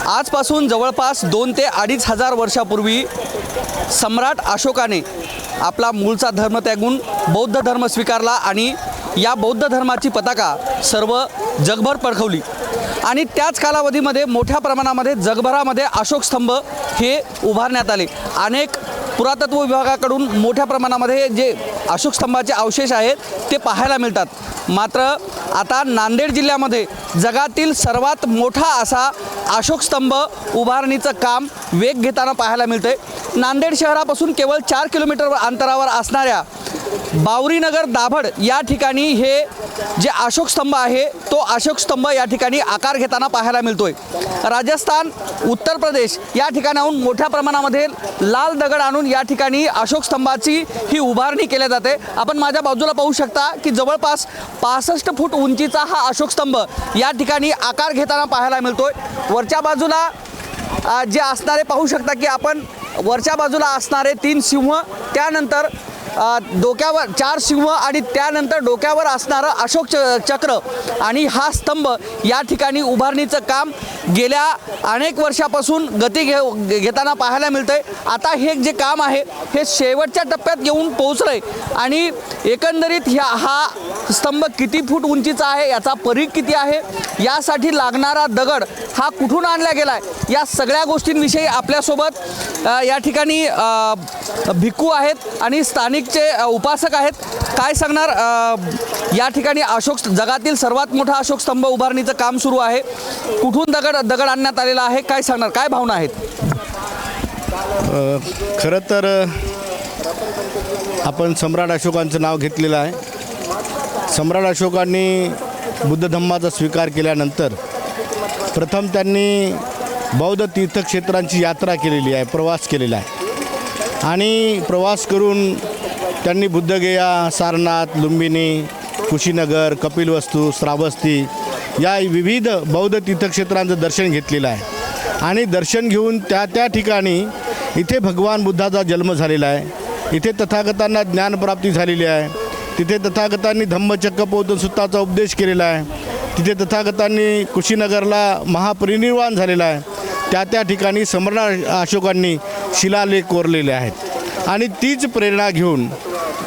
आजपासून जवळपास 2 ते 2,500 वर्षापूर्वी सम्राट अशोकाने आपला मूळचा धर्म त्यागून बौद्ध धर्म स्वीकारला आणि या बौद्ध धर्माची पताका सर्व जगभर फडकवली आणि त्याच कालावधीमध्ये मोठ्या प्रमाणामध्ये जगभरामध्ये अशोक स्तंभ हे उभारण्यात आले। अनेक पुरातत्व विभागाकडून मोठ्या प्रमाणामध्ये जे अशोक स्तंभाचे अवशेष आहेत ते पाहायला मिळतात। मात्र आता नांदेड जिल्ह्यामध्ये जगातील सर्वात मोठा असा अशोक स्तंभ उभारणीचं काम वेग घेताना पाहायला मिळते। नांदेड शहरापासून केवळ 4 किलोमीटर अंतरावर असणाऱ्या बावरीनगर दाभड या ठिकाणी हे जे अशोक स्तंभ आहे तो अशोक स्तंभ या ठिकाणी आकार घेताना पाहायला मिळतोय। राजस्थान, उत्तर प्रदेश या ठिकाणाहून मोठ्या प्रमाणामध्ये लाल दगड आणून या ठिकाणी अशोक स्तंभाची ही उभारणी केली जाते। आपण माझ्या बाजूला पाहू शकता की जवळपास 65 फूट उंचीचा हा अशोक स्तंभ या ठिकाणी आकार घेताना पाहायला मिळतोय। वरच्या बाजूला जे असणारे पाहू शकता की आपण वरच्या बाजूला असणारे 3 सिंह, त्यानंतर डोक्यावर 4 सिंह आणि त्यानंतर डोक्यावर असणारं अशोक चक्र आणि हा स्तंभ या ठिकाणी उभारणीचं काम गेल्या अनेक वर्षापासून गती घेताना पाहायला मिळतंय। आता हे जे काम आहे हे शेवटच्या टप्प्यात येऊन पोहोचलंय आणि एकंदरीत हा स्तंभ किती फूट उंचीचा आहे, याचा परीघ किती आहे, यासाठी लागणारा दगड हा कुठून आणला गेलाय, या सगळ्या गोष्टींविषयी आपल्यासोबत या ठिकाणी भिक्खू आहेत आणि स्थानिकचे उपासक आहेत। काय सांगणार, या ठिकाणी जगातील सर्वात मोठा अशोक स्तंभ उभारणीचं काम सुरू आहे, कुठून दगड आणण्यात आलेला आहे, काय सांगणार, काय भावना आहेत? खरं तर आपण सम्राट अशोकांचं नाव घेतलेलं आहे। सम्राट अशोकांनी बुद्ध धम्माचा स्वीकार केल्यानंतर प्रथम त्यांनी बौद्ध तीर्थक्षेत्रांची यात्रा केलेली आहे, प्रवास केलेला आहे आणि प्रवास करून त्यांनी बुद्धगया, सारनाथ, लुंबिनी, कुशीनगर, कपिलवस्तू, श्रावस्ती या विविध बौद्ध तीर्थक्षेत्रांचं दर्शन घेतलेलं आहे आणि दर्शन घेऊन त्या ठिकाणी इथे भगवान बुद्धाचा जन्म झालेला आहे, इथे तथागतांना ज्ञानप्राप्ती झालेली आहे, तिथे तथागतांनी धम्मचक्र सूत्राचा उपदेश केलेला आहे, तिथे तथागतांनी कुशीनगरला महापरिनिर्वाण झालेला आहे, त्या ठिकाणी सम्राट अशोकांनी शिलालेख कोरलेले आहेत आणि तीच प्रेरणा घेऊन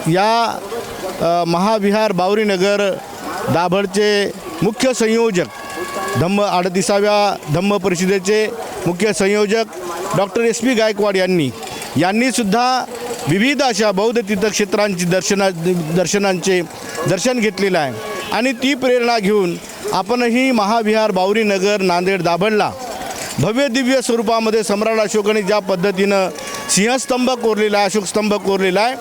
या महाविहार बावरीनगर दाभडचे मुख्य संयोजक 38व्या धम्म परिषदेचे मुख्य संयोजक डॉक्टर SP गायकवाड यांनी सुद्धा विविध अशा बौद्ध तीर्थक्षेत्रांची दर्शनांचे दर्शन घेतलेलं आहे आणि ती प्रेरणा घेऊन आपणही महाविहार बावरीनगर नांदेड दाभडला भव्य दिव्य स्वरूपामध्ये सम्राट अशोकाने ज्या पद्धतीनं सिंहस्तंभ कोरलेला आहे, अशोक स्तंभ कोरलेला आहे,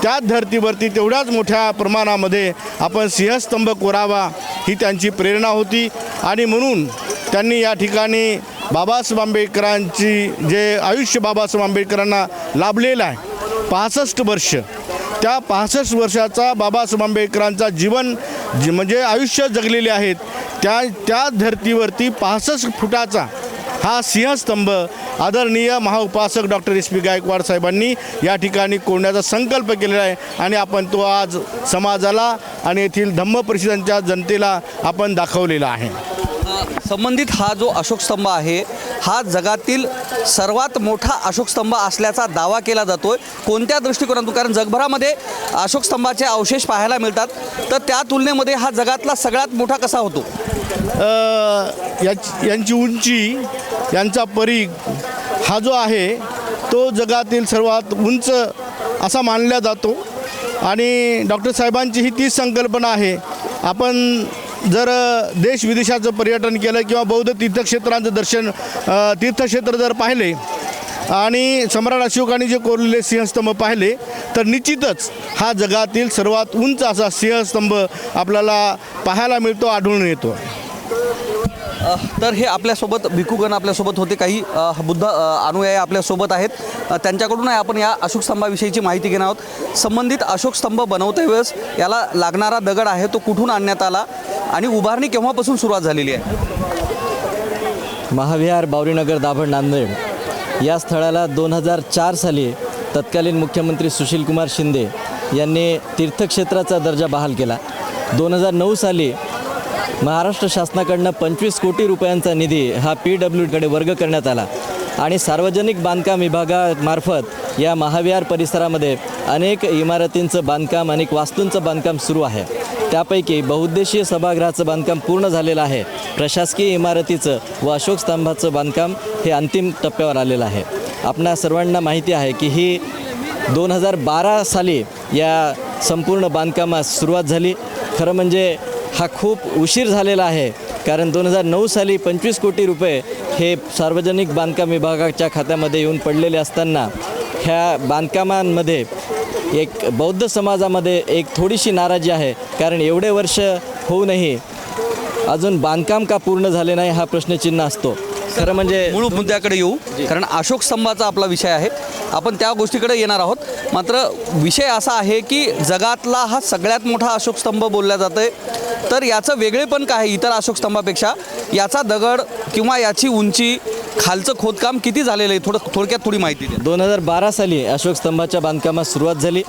त्याच धर्तीवरती तेवढ्याच मोठ्या प्रमाणामध्ये आपण सिंहस्तंभ कोरावा ही त्यांची प्रेरणा होती आणि म्हणून त्यांनी या ठिकाणी बाबासाहेब आंबेडकरांची जे आयुष्य बाबासाहेब आंबेडकरांना लाभलेलं आहे 65 वर्ष, त्या 65 वर्षाचा बाबासाहेब आंबेडकरांचा जीवन म्हणजे आयुष्य जगलेले आहेत त्या धर्तीवरती 65 फुटाचा हा सिंहस्तंभ आदरणीय महाउपासक डॉक्टर SP गायकवाड साहेबांनी या ठिकाणी कोरण्याचा संकल्प केलेला आहे आणि आपण तो आज समाजाला आणि येथील धम्म परिषदांच्या जनतेला आपण दाखवलेला आहे। संबंधित हा जो अशोक स्तंभ आहे हा जगातील सर्वात मोठा अशोक स्तंभ असल्याचा दावा केला जातोय। कोणत्या दृष्टिकोनातून? कारण जगभरामध्ये अशोक स्तंभाचे अवशेष पाहायला मिळतात, तर त्या तुलनेमध्ये हा जगातला सगळ्यात मोठा कसा होतो? यांची उंची, यांचा परीघ हा जो आहे तो जगातील सर्वात उंच असा मानला जातो आणि डॉक्टर साहेबांची ही तीच संकल्पना आहे। आपण जर देश विदेशाचं पर्यटन केलं किंवा बौद्ध तीर्थक्षेत्रांचं दर्शन तीर्थक्षेत्र जर पाहिले आणि सम्राट अशोकांनी जे कोरलेले सिंहस्तंभ पाहिले तर निश्चितच हा जगातील सर्वात उंच असा सिंहस्तंभ आपल्याला पाहायला मिळतो, आढळून येतो। तर हे आपल्यासोबत भिक्खूगण आपल्यासोबत होते, काही बुद्ध अनुयायी आपल्यासोबत आहेत, त्यांच्याकडून आपण या अशोक स्तंभाविषयीची माहिती घेणार आहोत। संबंधित अशोक स्तंभ बनवते वेळेस याला लागणारा दगड आहे तो कुठून आणण्यात आला आणि उभारणी केव्हापासून सुरुवात झालेली आहे? महाविहार बावरीनगर दाभड नांदेड या स्थळाला 2004 साली तत्कालीन मुख्यमंत्री सुशीलकुमार शिंदे यांनी तीर्थक्षेत्राचा दर्जा बहाल केला। 2009 साली महाराष्ट्र शासनाकडनं 25 कोटी रुपयांचा निधी हा PWDकडे वर्ग करण्यात आला आणि सार्वजनिक बांधकाम विभागामार्फत या महाविहार परिसरामध्ये अनेक इमारतींचं बांधकाम, अनेक वास्तूंचं बांधकाम सुरू आहे. त्यापैकी बहुउद्देशीय सभागृहाचं बांधकाम पूर्ण झालेलं आहे. प्रशासकीय इमारतीचं व अशोक स्तंभाचं बांधकाम हे अंतिम टप्प्यावर आलेलं आहे. आपणा सर्वांना माहिती आहे की ही 2012 साली या संपूर्ण बांधकामास सुरुवात झाली. खरं म्हणजे हा खूप उशीर झालेला आहे, कारण 2009 साली 25 कोटी रुपये हे सार्वजनिक बांधकाम विभागाच्या खात्यामध्ये येऊन पडलेले असताना ह्या बांधकामांमध्ये एक बौद्ध समाजामध्ये एक थोडीशी नाराजी आहे, कारण एवढे वर्ष होऊनही अजून बांधकाम का पूर्ण झाले नाही हा प्रश्नचिन्ह असतो. खरं म्हणजे मूळ मुद्द्याकडे येऊ, कारण अशोक स्तंभाचा आपला विषय आहे. आपण त्या गोष्टीकडे येणार आहोत. मात्र विषय असा आहे की जगातला हा सगळ्यात मोठा अशोक स्तंभ बोलला जातो आहे. तर याचं वेगळेपण काय आहे इतर अशोक स्तंभापेक्षा? याचा दगड किंवा याची उंची, खालचं खोदकाम किती झालेलं आहे, थोडक्यात थोडी माहिती द्या. 2012 साली अशोक स्तंभाच्या बांधकामास सुरुवात झाली.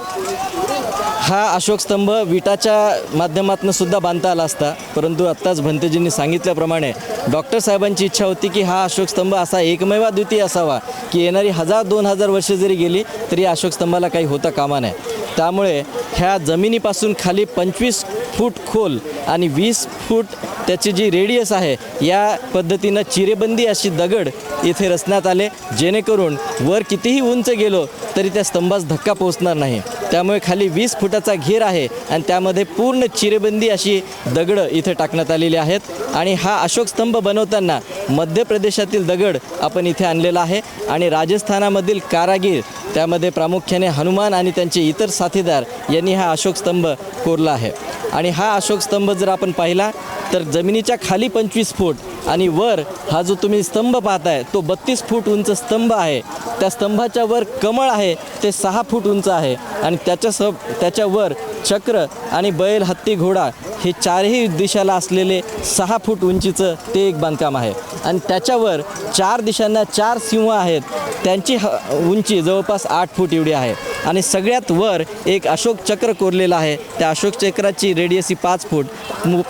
हा अशोक स्तंभ विटाच्या माध्यमातून सुद्धा बांधता आला असता, परंतु आत्ताच भंतेजींनी सांगितल्याप्रमाणे डॉक्टर साहेबांची इच्छा होती की हा अशोक स्तंभ असा एकमेवाद्वितीय असावा की येणारी 1000-2000 वर्षे जरी गेली तरी अशोक स्तंभाला काही होता कामा नये. त्यामुळे ह्या जमिनीपासून खाली 25 फूट खोल आणि 20 फूट त्याची जी रेडियस आहे या पद्धतीनं चिरेबंदी अशी दगड इथे रचण्यात आले, जेणेकरून वर कितीही उंच गेलो तरी त्या स्तंभास धक्का पोहोचणार नाही. त्यामुळे खाली 20 फुटाचा घेर आहे आणि त्यामध्ये पूर्ण चिरेबंदी अशी दगडं इथे टाकण्यात आलेली आहेत. आणि हा अशोक स्तंभ बनवताना मध्य प्रदेशातील दगड आपण इथे आणलेला आहे आणि राजस्थानामधील कारागीर, त्यामध्ये प्रामुख्याने हनुमान आणि त्यांचे इतर साथीदार यांनी हा अशोक स्तंभ कोरला आहे. आणि हा अशोक स्तंभ जर आपण पाहिला तर जमिनीच्या खाली 25 फूट आणि वर हा जो तुम्ही स्तंभ पाहताय तो 32 फूट उंच स्तंभ आहे. त्या स्तंभाच्या वर कमळ आहे ते 6 फूट उंच आहे आणि त्याच्यावर चक्र आणि बैल, हत्ती, घोडा हे चारही दिशाला असलेले 6 फूट उंचीचं ते एक बांधकाम आहे. आणि त्याच्यावर 4 दिशांना 4 सिंह आहेत, त्यांची उंची जवळपास 8 फूट एवढी आहे. आणि सगळ्यात वर एक अशोक चक्र कोरलेलं आहे. त्या अशोक चक्राची रेडियस ही 5 फूट,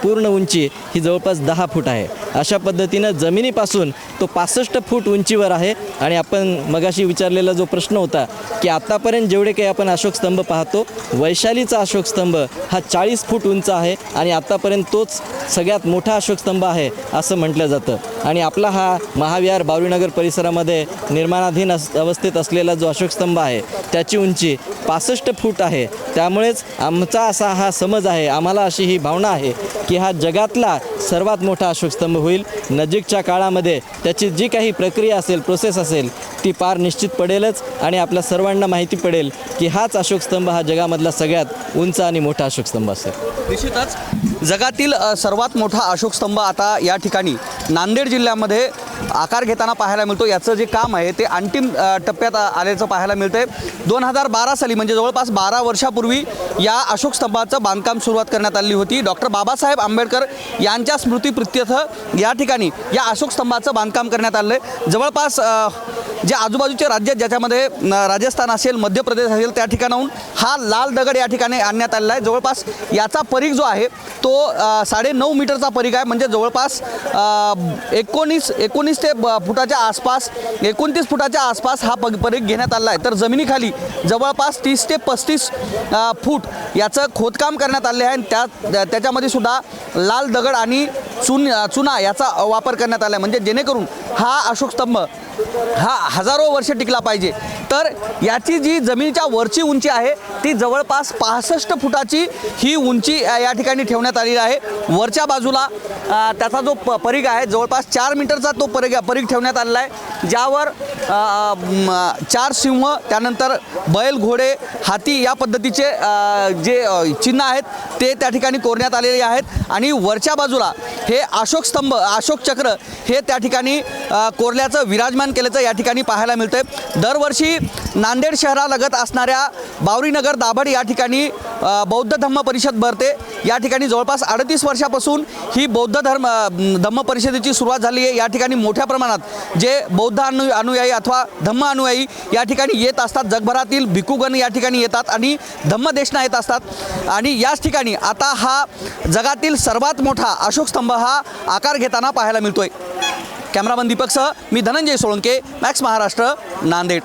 पूर्ण उंची ही जवळपास 10 फूट आहे. अशा पद्धतीनं जमिनीपासून तो 65 फूट उंचीवर आहे. आणि आपण मगाशी विचारलेला जो प्रश्न होता की आत्तापर्यंत जेवढे काही आपण अशोक स्तंभ पाहतो, वैशालीचा अशोक स्तंभ हा 40 फूट उंच आहे आणि आत्तापर्यंत तोच सगळ्यात मोठा अशोक स्तंभ आहे असं म्हटलं जातं. आणि आपला हा महाविहार बावरीनगर परिसरामध्ये निर्माणाधीन अवस्थेत असलेला जो अशोक स्तंभ आहे त्याची उंची 65 फूट आहे. त्यामुळेच आमचा असा हा समज आहे, आम्हाला अशी ही भावना आहे की हा जगातला सर्वात मोठा अशोक स्तंभ होईल. नजीकच्या काळामध्ये त्याची जी काही प्रक्रिया असेल, प्रोसेस असेल ती पार निश्चित पडेलच आणि आपल्या सर्वांना माहिती पडेल की हाच अशोक स्तंभ हा जगामधला सगळ्यात उंच आणि मोठा अशोक स्तंभ असेल. निश्चितच जगातील सर्वात मोठा अशोक स्तंभ आता या ठिकाणी नांदेड जिल्ह्यामध्ये आकार घेताना पाहायला मिळतो. याचं जे काम आहे ते अंतिम टप्प्यात आल्याचं पाहायला मिळतं आहे. 2012 साली म्हणजे जवळपास 12 वर्षापूर्वी या अशोक स्तंभाचं बांधकाम सुरुवात करण्यात आली होती. डॉक्टर बाबासाहेब आंबेडकर यांच्या स्मृतिप्रित्यर्थ या ठिकाणी या अशोक स्तंभाचं बांधकाम करण्यात आलं आहे. जवळपास जे आजूबाजूचे राज्य ज्याच्यामध्ये राजस्थान असेल, मध्य प्रदेश असेल, त्या ठिकाणाहून हा लाल दगड या ठिकाणी आणण्यात आलेला आहे. जवळपास याचा परीघ जो आहे तो 9.5 मीटरचा परीघ आहे. म्हणजे जवळपास 19 ते फुटाच्या आसपास 29 फुटाच्या आसपास हा परीघ घेण्यात आला आहे. तर जमिनीखाली जवळपास 30 ते 35 फूट याचं खोदकाम करण्यात आले आहे. त्याच्यामध्ये सुद्धा लाल दगड आणि चुना याचा वापर करण्यात आला आहे. म्हणजे जेणेकरून हा अशोक स्तंभ हा हजारो वर्ष टिकला पाहिजे. तर याची जी जमिनीच्या वरची उंची आहे ती जवळपास 65 फुटाची ही उंची या ठिकाणी ठेवण्यात आलेली आहे. वरच्या बाजूला त्याचा जो परीघ आहे जवळपास 4 मीटरचा तो परीघ ठेवण्यात आलेला आहे, ज्यावर 4 सिंह, त्यानंतर बैल, घोडे, हाती या पद्धतीचे जे चिन्ह आहेत ते त्या ठिकाणी कोरण्यात आलेले आहेत. आणि वरच्या बाजूला हे अशोक स्तंभ, अशोक चक्र हे त्या ठिकाणी कोरल्याचं, विराजमान केल्याचं या ठिकाणी पाहायला मिळतं. दरवर्षी नांदेड शहरालगत असणाऱ्या बावरीनगर दाभड या ठिकाणी बौद्ध धम्म परिषद भरते. या ठिकाणी जवळपास 38 वर्षापासून ही बौद्ध धम्म परिषदेची सुरुवात झाली आहे. या ठिकाणी मोठ्या प्रमाणात जे बौद्ध अनुयायी अथवा धम्म अनुयायी या ठिकाणी येत असतात. जगभरातील भिक्खूगण या ठिकाणी येतात आणि धम्मदेशना येत असतात आणि याच ठिकाणी आता हा जगातील सर्वात मोठा अशोक स्तंभ हा आकार घेताना पाहायला मिळतोय. कॅमेरामन दीपकसह मी धनंजय सोळंके, मॅक्स महाराष्ट्र, नांदेड.